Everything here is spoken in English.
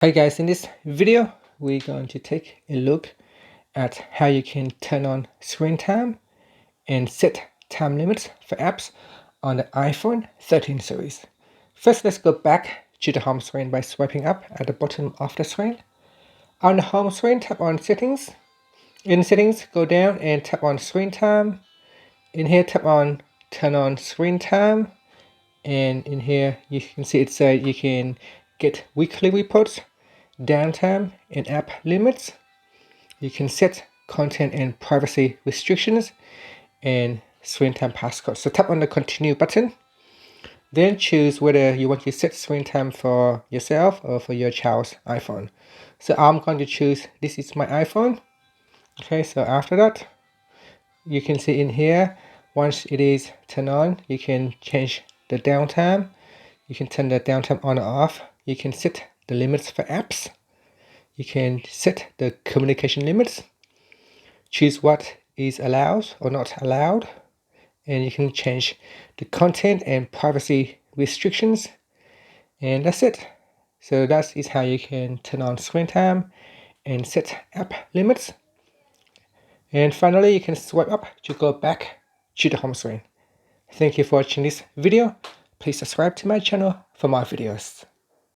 Hi guys, in this video we're going to take a look at how you can turn on screen time and set time limits for apps on the iPhone 13 series. First, let's go back to the home screen by swiping up at the bottom of the screen. On the home screen, tap on settings. In settings, go down and tap on screen time. In here, tap on turn on screen time. And in here you can see it says you can get weekly reports, downtime, and app limits. You can set content and privacy restrictions and screen time passcode. So tap on the continue button. Then choose whether you want to set screen time for yourself or for your child's iPhone. So I'm going to choose this is my iPhone. Okay, so after that, you can see in here, once it is turned on, you can change the downtime. You can turn the downtime on or off. You can set the limits for apps. You can set the communication limits. Choose what is allowed or not allowed. And you can change the content and privacy restrictions. And that's it. So that is how you can turn on screen time and set app limits. And finally, you can swipe up to go back to the home screen. Thank you for watching this video. Please subscribe to my channel for more videos.